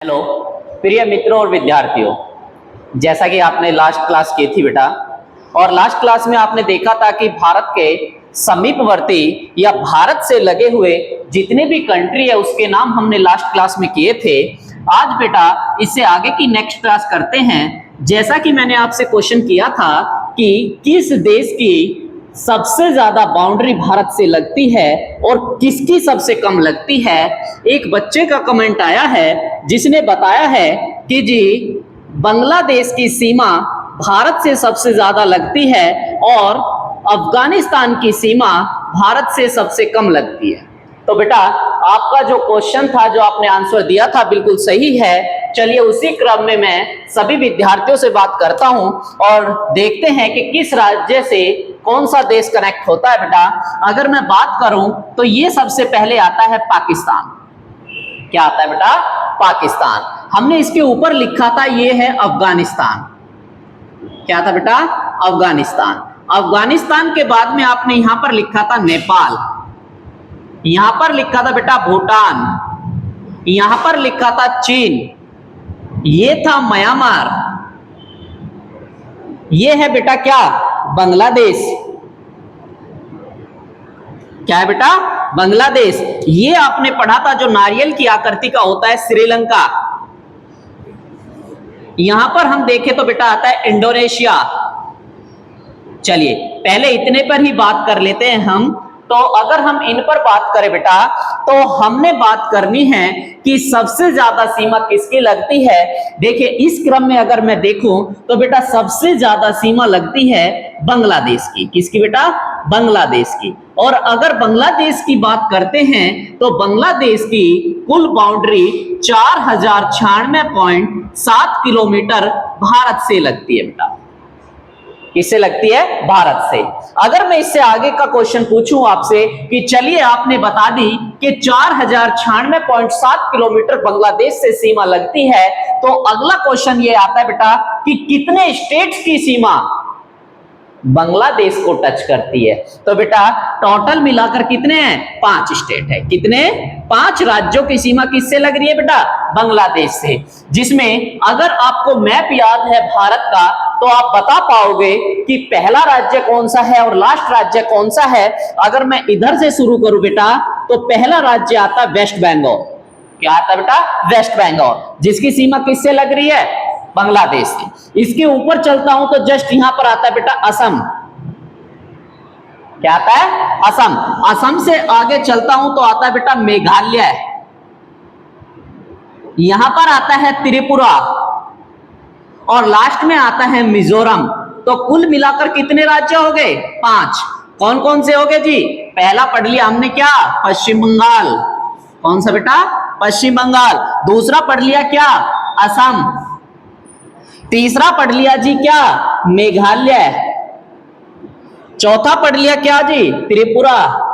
Hello प्रिय मित्रों और विद्यार्थियों, जैसा कि आपने लास्ट क्लास की थी बेटा, और लास्ट क्लास में आपने देखा था कि भारत के समीपवर्ती या भारत से लगे हुए जितने भी कंट्री है उसके नाम हमने लास्ट क्लास में किए थे। आज बेटा इससे आगे की नेक्स्ट क्लास करते हैं। जैसा कि मैंने आपसे क्वेश्चन किया था कि किस देश की सबसे ज्यादा बाउंड्री भारत से लगती है और किसकी सबसे कम लगती है। एक बच्चे का कमेंट आया है जिसने बताया है कि जी बांग्लादेश की सीमा भारत से सबसे ज्यादा लगती है और अफगानिस्तान की सीमा भारत से सबसे कम लगती है। तो बेटा आपका जो क्वेश्चन था, जो आपने आंसर दिया था, बिल्कुल सही है। चलिए उसी क्रम में मैं सभी विद्यार्थियों से बात करता हूं और देखते हैं कि किस राज्य से कौन सा देश कनेक्ट होता है। बेटा अगर मैं बात करूं तो ये सबसे पहले आता है पाकिस्तान। क्या आता है बेटा? पाकिस्तान। हमने इसके ऊपर लिखा था ये है अफगानिस्तान। क्या था बेटा? अफगानिस्तान। अफगानिस्तान के बाद में आपने यहां पर लिखा था नेपाल, यहां पर लिखा था बेटा भूटान, यहां पर लिखा था चीन, ये था म्यांमार, ये है बेटा क्या? बांग्लादेश। क्या है बेटा? बांग्लादेश। ये आपने पढ़ा था जो नारियल की आकृति का होता है श्रीलंका। यहां पर हम देखें तो बेटा आता है इंडोनेशिया। चलिए पहले इतने पर ही बात कर लेते हैं हम। तो अगर हम इन पर बात करें बेटा तो हमने बात करनी है कि सबसे ज्यादा सीमा किसकी लगती है। देखिए इस क्रम में अगर मैं देखूं तो बेटा सबसे ज्यादा सीमा लगती है बांग्लादेश की। किसकी बेटा? बांग्लादेश की। और अगर बांग्लादेश की बात करते हैं तो बांग्लादेश की कुल बाउंड्री 4096.7 किलोमीटर भारत से लगती है बेटा। किससे लगती है? भारत से। अगर मैं इससे आगे का क्वेश्चन पूछूं आपसे कि चलिए आपने बता दी कि 4096.7 किलोमीटर बांग्लादेश से सीमा लगती है, तो अगला क्वेश्चन ये आता है बेटा कि कितने स्टेट्स की सीमा बांग्लादेश को टच करती है। तो बेटा टोटल मिलाकर कितने हैं? 5 स्टेट है। कितने? 5 राज्यों की सीमा किससे लग रही है बेटा? बांग्लादेश से। जिसमें अगर आपको मैप याद है भारत का तो आप बता पाओगे कि पहला राज्य कौन सा है और लास्ट राज्य कौन सा है। अगर मैं इधर से शुरू करूं बेटा तो पहला राज्य आता है वेस्ट बंगाल। क्या आता है बेटा? वेस्ट बंगाल, जिसकी सीमा किससे लग रही है? बांग्लादेश से। इसके ऊपर चलता हूं तो जस्ट यहां पर आता है बेटा असम। क्या आता है? असम। असम से आगे चलता हूं तो आता है बेटा मेघालय, यहां पर आता है त्रिपुरा और लास्ट में आता है मिजोरम। तो कुल मिलाकर कितने राज्य हो गए? 5। कौन कौन से हो गए जी? पहला पढ़ लिया हमने क्या? पश्चिम बंगाल। कौन सा बेटा? पश्चिम बंगाल। दूसरा पढ़ लिया क्या? असम। तीसरा पढ़ लिया जी क्या? मेघालय। चौथा पढ़ लिया क्या जी? त्रिपुरा।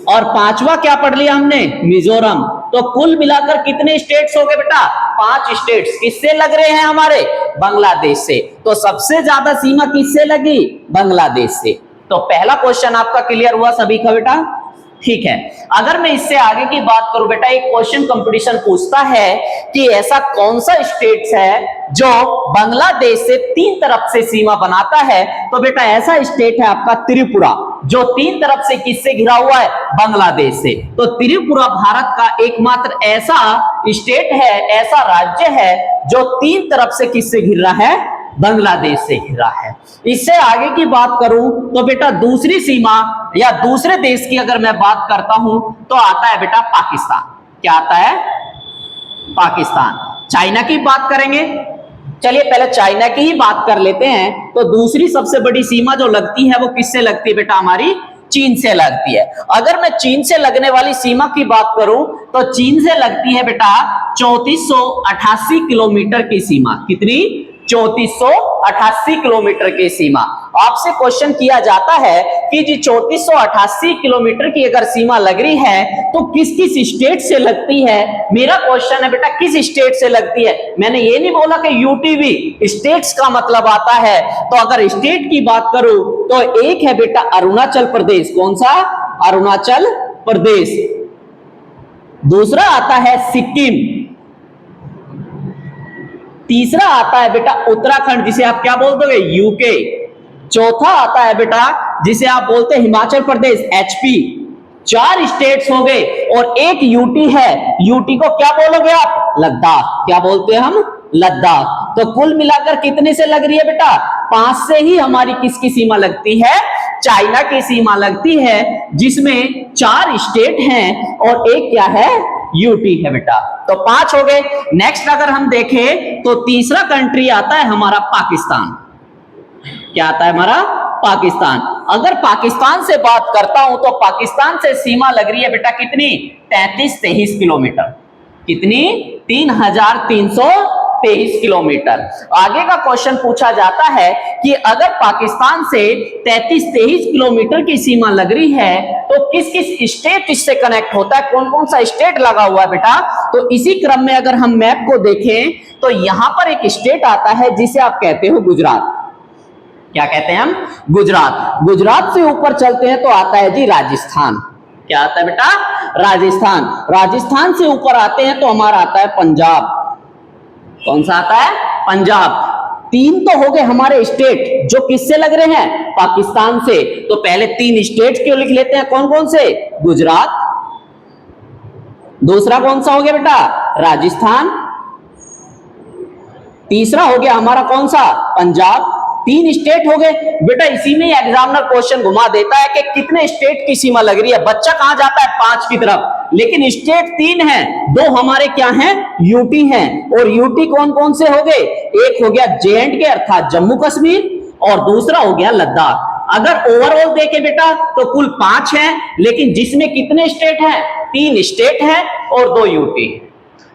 और पांचवा क्या पढ़ लिया हमने? मिजोरम। तो कुल मिलाकर कितने स्टेट्स हो गए बेटा? 5 स्टेट्स। किससे लग रहे हैं? हमारे बांग्लादेश से। तो सबसे ज्यादा सीमा किससे लगी? बांग्लादेश से। तो पहला क्वेश्चन आपका क्लियर हुआ सभी का बेटा? ठीक है। अगर मैं इससे आगे की बात करूं बेटा, एक क्वेश्चन कंपटीशन पूछता है कि ऐसा कौन सा स्टेट है जो बांग्लादेश से 3 तरफ से सीमा बनाता है। तो बेटा ऐसा स्टेट है आपका त्रिपुरा, जो 3 तरफ से किससे घिरा हुआ है? बांग्लादेश से। तो त्रिपुरा भारत का एकमात्र ऐसा स्टेट है, ऐसा राज्य है जो 3 तरफ से किससे घिर रहा है? बांग्लादेश से घिरा है। इससे आगे की बात करूं तो बेटा दूसरी सीमा या दूसरे देश की अगर मैं बात करता हूं तो आता है बेटा पाकिस्तान। क्या आता है? पाकिस्तान। चाइना की बात करेंगे, चलिए पहले चाइना की ही बात कर लेते हैं। तो दूसरी सबसे बड़ी सीमा जो लगती है वो किससे लगती है बेटा? हमारी चीन से लगती है। अगर मैं चीन से लगने वाली सीमा की बात करूं तो चीन से लगती है बेटा 3488 किलोमीटर की सीमा। कितनी? 3488 किलोमीटर की सीमा। आपसे क्वेश्चन किया जाता है कि जी 3488 किलोमीटर की अगर सीमा लग रही है तो किस किस स्टेट से लगती है? मेरा क्वेश्चन है बेटा किस स्टेट से लगती है। मैंने ये नहीं बोला कि यूटीवी, स्टेट्स का मतलब आता है। तो अगर स्टेट की बात करूं तो एक है बेटा अरुणाचल प्रदेश। कौन सा? अरुणाचल प्रदेश। दूसरा आता है सिक्किम, तीसरा आता है बेटा उत्तराखंड, जिसे आप क्या बोल दोगे, यूके। चौथा आता है बेटा जिसे आप बोलते हैं हिमाचल प्रदेश, एचपी। 4 स्टेट्स हो गए और एक यूटी है। यूटी को क्या बोलोगे आप, लद्दाख। क्या बोलते हैं हम, लद्दाख। तो कुल मिलाकर कितने से लग रही है बेटा, 5 से ही हमारी किसकी सीमा लगती है, चाइना की सीमा लगती है, जिसमें 4 स्टेट हैं और एक क्या है, यूटी है बेटा। तो 5 हो गए। नेक्स्ट अगर हम देखें तो तीसरा कंट्री आता है हमारा पाकिस्तान। क्या आता है हमारा, पाकिस्तान। अगर पाकिस्तान से बात करता हूं तो पाकिस्तान से सीमा लग रही है बेटा कितनी, 33-23 किलोमीटर। कितनी, 3323 किलोमीटर। आगे का क्वेश्चन पूछा जाता है कि अगर पाकिस्तान से 33-23 किलोमीटर की सीमा लग रही है तो किस किस स्टेट इससे कनेक्ट होता है, कौन कौन सा स्टेट लगा हुआ है बेटा। तो इसी क्रम में अगर हम मैप को देखें तो यहां पर एक स्टेट आता है जिसे आप कहते हो गुजरात। क्या कहते हैं हम, गुजरात। गुजरात से ऊपर चलते हैं तो आता है जी राजस्थान। क्या आता है बेटा, राजस्थान। राजस्थान से ऊपर आते हैं तो हमारा आता है पंजाब। कौन सा आता है, पंजाब। 3 तो हो गए हमारे स्टेट जो किससे लग रहे हैं, पाकिस्तान से। तो पहले 3 स्टेट क्यों लिख लेते हैं, कौन कौन से, गुजरात। दूसरा कौन सा हो गया बेटा, राजस्थान। तीसरा हो गया हमारा कौन सा, पंजाब। 3 स्टेट हो गए बेटा। इसी में एग्जामिनर क्वेश्चन घुमा देता है कि कितने स्टेट की सीमा लग रही है। बच्चा कहां जाता है, 5 की तरफ, लेकिन स्टेट 3 हैं। 2 हमारे क्या हैं, यूटी हैं। और यूटी कौन कौन से हो गए, एक हो गया J&K अर्थात जम्मू कश्मीर, और दूसरा हो गया लद्दाख। अगर ओवरऑल देखे बेटा तो कुल 5 हैं, लेकिन जिसमें कितने स्टेट हैं, 3 स्टेट हैं और 2 यूटी।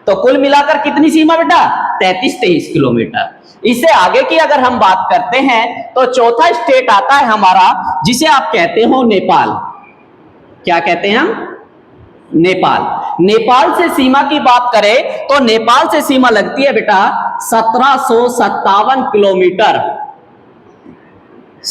तो कुल मिलाकर कितनी सीमा बेटा, 33-23 किलोमीटर। इससे आगे की अगर हम बात करते हैं तो चौथा स्टेट आता है हमारा जिसे आप कहते हो नेपाल। क्या कहते हैं हम, नेपाल। नेपाल से सीमा की बात करें तो नेपाल से सीमा लगती है बेटा 1757 किलोमीटर।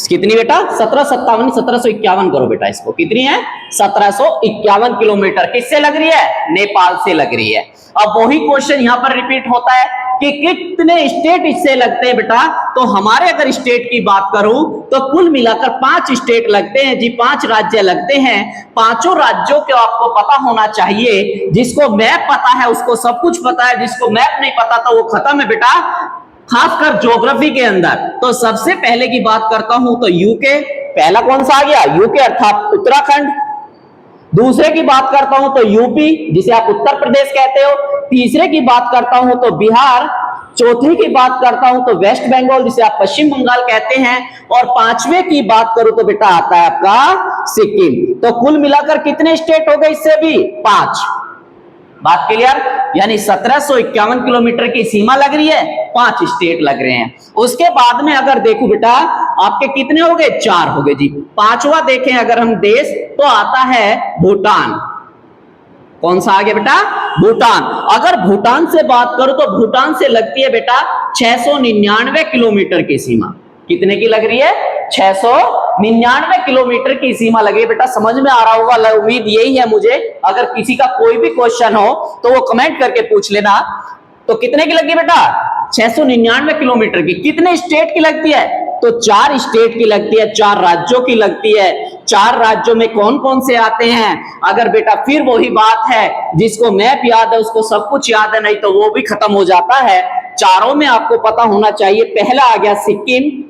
कितनी बेटा, 1757, 1751 करो बेटा इसको, कितनी है, 1751 किलोमीटर। किससे लग रही है, नेपाल से लग रही है। अब वही क्वेश्चन यहां पर रिपीट होता है कि कितने स्टेट इससे लगते हैं बेटा। तो हमारे अगर स्टेट की बात करूं तो कुल मिलाकर 5 स्टेट लगते हैं जी, 5 राज्य लगते हैं। 5 राज्यों को आपको पता होना चाहिए। जिसको मैप पता है उसको सब कुछ पता है, जिसको मैप नहीं पता तो वो खत्म है बेटा, खासकर ज्योग्राफी के अंदर। तो सबसे पहले की बात करता हूं तो यूके। पहला कौन सा आ गया, यूके अर्थात उत्तराखंड। दूसरे की बात करता हूं तो यूपी, जिसे आप उत्तर प्रदेश कहते हो। तीसरे की बात करता हूं तो बिहार। चौथे की बात करता हूं तो वेस्ट बंगाल, जिसे आप पश्चिम बंगाल कहते हैं। और 5वें की बात करूं तो बेटा आता है आपका सिक्किम। तो कुल मिलाकर कितने स्टेट हो गए, इससे भी 5। बात क्लियर, यानी 1751 किलोमीटर की सीमा लग रही है, 5 स्टेट लग रहे हैं। उसके बाद में अगर देखो बेटा आपके कितने हो गए, 4 हो गए जी। 5वां देखें अगर हम देश तो आता है भूटान। कौन सा आ गया बेटा, भूटान। अगर भूटान से बात करो तो भूटान से लगती है बेटा 699 किलोमीटर की सीमा। कितने की लग रही है, 699 किलोमीटर की सीमा लगी है बेटा। समझ में आ रहा होगा, उम्मीद यही है मुझे। अगर किसी का कोई भी क्वेश्चन हो तो वो कमेंट करके पूछ लेना। तो कितने की लगी बेटा, 699 किलोमीटर की। कितने स्टेट की लगती है, तो 4 स्टेट की लगती है, 4 राज्यों की लगती है। 4 राज्यों में कौन कौन से आते हैं, अगर बेटा फिर वही बात है, जिसको मैप याद है उसको सब कुछ याद है, नहीं तो वो भी खत्म हो जाता है। चारों में आपको पता होना चाहिए। पहला आ गया सिक्किम।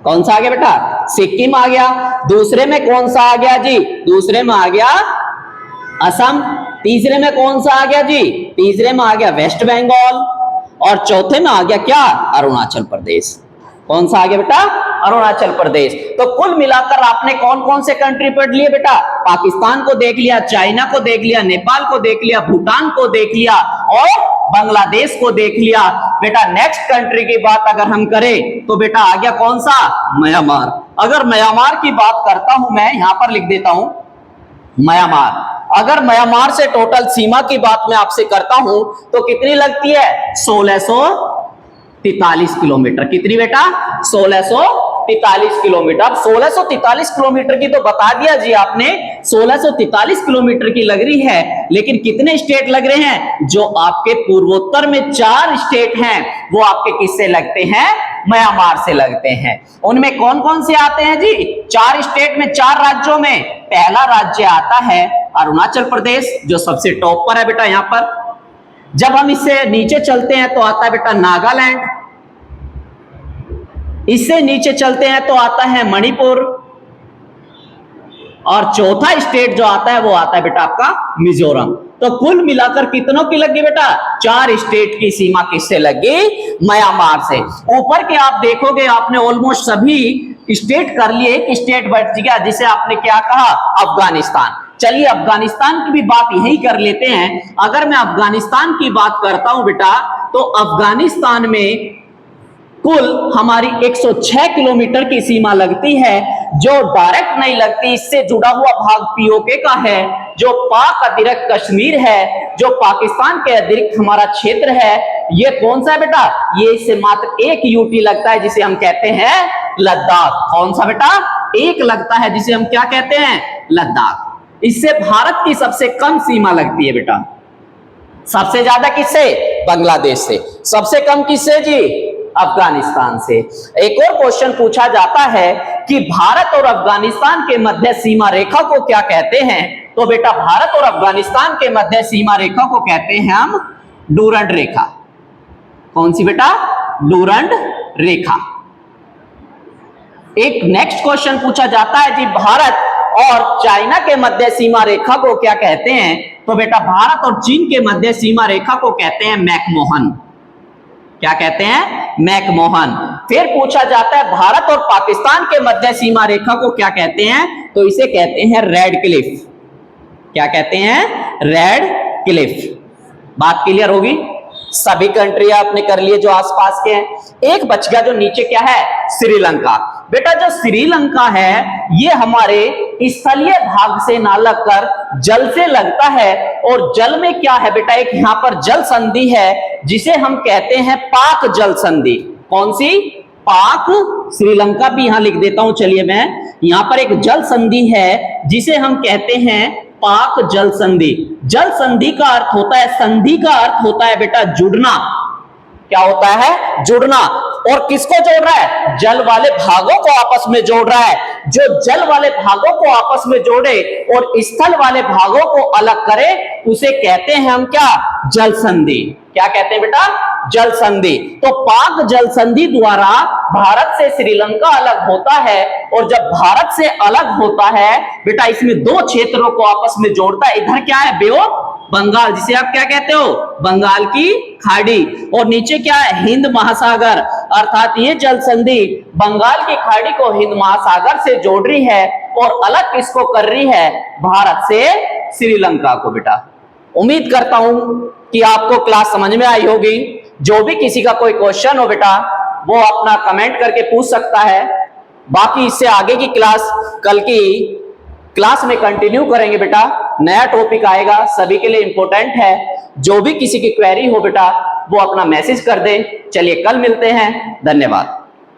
कौन सा आ गया बेटा, सिक्किम आ गया। दूसरे में कौन सा आ गया जी, दूसरे में आ गया असम। तीसरे में कौन सा आ गया जी, तीसरे में आ गया वेस्ट बंगाल। और चौथे में आ गया क्या, अरुणाचल प्रदेश। कौन सा आ गया बेटा, अरुणाचल प्रदेश। तो कुल मिलाकर आपने कौन कौन से कंट्री पढ़ लिए बेटा, पाकिस्तान को देख लिया, चाइना को देख लिया, नेपाल को देख लिया, भूटान को देख लिया और बांग्लादेश को देख लिया। बेटा नेक्स्ट कंट्री की बात अगर हम करें तो बेटा आ गया कौन सा, म्यांमार। अगर म्यांमार की बात करता हूं मैं, यहां पर लिख देता हूं म्यांमार। अगर म्यांमार से टोटल सीमा की बात मैं आपसे करता हूं तो कितनी लगती है, 1643 किलोमीटर। कितनी बेटा, 1643 किलोमीटर। 1643 किलोमीटर की तो बता दिया जी आपने, 1643 किलोमीटर की लग रही है, लेकिन कितने स्टेट लग रहे हैं? जो आपके पूर्वोत्तर में 4 स्टेट हैं वो आपके किससे लगते हैं? म्यांमार से लगते हैं। उनमें कौन कौन से आते हैं जी? 4 स्टेट में, 4 राज्यों में पहला राज्य आता है अरुणाचल प्रदेश, जो सबसे टॉप पर है बेटा यहां पर। जब हम इससे नीचे चलते हैं तो आता है बेटा नागालैंड, इससे नीचे चलते हैं तो आता है मणिपुर, और चौथा स्टेट जो आता है वो आता है बेटा आपका मिजोरम। तो कुल मिलाकर कितनों की लगी बेटा? 4 स्टेट की सीमा किससे लगी? म्यांमार से। ऊपर के आप देखोगे आपने ऑलमोस्ट सभी स्टेट कर लिए, एक स्टेट बच गया जिसे आपने क्या कहा? अफगानिस्तान। चलिए अफगानिस्तान की भी बात यही कर लेते हैं। अगर मैं अफगानिस्तान की बात करता हूं बेटा, तो अफगानिस्तान में कुल हमारी 106 किलोमीटर की सीमा लगती है, जो डायरेक्ट नहीं लगती, इससे जुड़ा हुआ भाग पीओके का है, जो पाक अतिरिक्त कश्मीर है, जो पाकिस्तान के अतिरिक्त हमारा क्षेत्र है। ये कौन सा है बेटा? ये इससे मात्र एक यूटी लगता है, जिसे हम कहते हैं लद्दाख। कौन सा बेटा? एक लगता है, जिसे हम क्या कहते हैं? लद्दाख। इससे भारत की सबसे कम सीमा लगती है बेटा। सबसे ज्यादा किससे? बांग्लादेश से। सबसे कम किससे जी? अफगानिस्तान से। एक और क्वेश्चन पूछा जाता है कि भारत और अफगानिस्तान के मध्य सीमा रेखा को क्या कहते हैं? तो बेटा भारत और अफगानिस्तान के मध्य सीमा रेखा को कहते हैं हम डूरंड रेखा। कौन सी बेटा? डूरंड रेखा। एक नेक्स्ट क्वेश्चन पूछा जाता है जी, भारत और चाइना के मध्य सीमा रेखा को क्या कहते हैं? तो बेटा भारत और चीन के मध्य सीमा रेखा को कहते हैं मैकमोहन। क्या कहते हैं? मैकमोहन। फिर पूछा जाता है भारत और पाकिस्तान के मध्य सीमा रेखा को क्या कहते हैं? तो इसे कहते हैं रेड क्लिफ। क्या कहते हैं? Red Cliff. बात क्लियर होगी? सभी कंट्री आपने कर लिए जो आसपास के हैं। एक बच गया जो नीचे, क्या है? श्रीलंका। बेटा जो श्रीलंका है ये हमारे स्थलीय भाग से ना लगकर जल से लगता है, और जल में क्या है बेटा? एक यहां पर जल संधि है जिसे हम कहते हैं पाक जल संधि। कौन सी? पाक। श्रीलंका भी यहां लिख देता हूं, चलिए मैं। यहां पर एक जल संधि है जिसे हम कहते हैं पाक जल संधि। जल संधि का अर्थ होता है, संधि का अर्थ होता है बेटा जुड़ना। क्या होता है? जुड़ना। और किसको जोड़ रहा है? जल वाले भागों को आपस में जोड़ रहा है। जो जल वाले भागों को आपस में जोड़े और स्थल वाले भागों को अलग करे, उसे कहते हैं हम क्या? जल संधि। क्या कहते हैं बेटा? जल संधि। तो पाक जल संधि द्वारा भारत से श्रीलंका अलग होता है, और जब भारत से अलग होता है बेटा, इसमें 2 क्षेत्रों को आपस में जोड़ता है। इधर क्या है? बे ऑफ बंगाल, जिसे आप क्या कहते हो? बंगाल की खाड़ी। और नीचे क्या है? हिंद महासागर। अर्थात ये जल संधि बंगाल की खाड़ी को हिंद महासागर से जोड़ रही है, और अलग किसको कर रही है? भारत से श्रीलंका को बेटा। उम्मीद करता हूं कि आपको क्लास समझ में आई होगी। जो भी किसी का कोई क्वेश्चन हो बेटा, वो अपना कमेंट करके पूछ सकता है। बाकी इससे आगे की क्लास कल की क्लास में कंटिन्यू करेंगे बेटा। नया टॉपिक आएगा, सभी के लिए इंपॉर्टेंट है। जो भी किसी की क्वेरी हो बेटा, वो अपना मैसेज कर दे। चलिए कल मिलते हैं। धन्यवाद।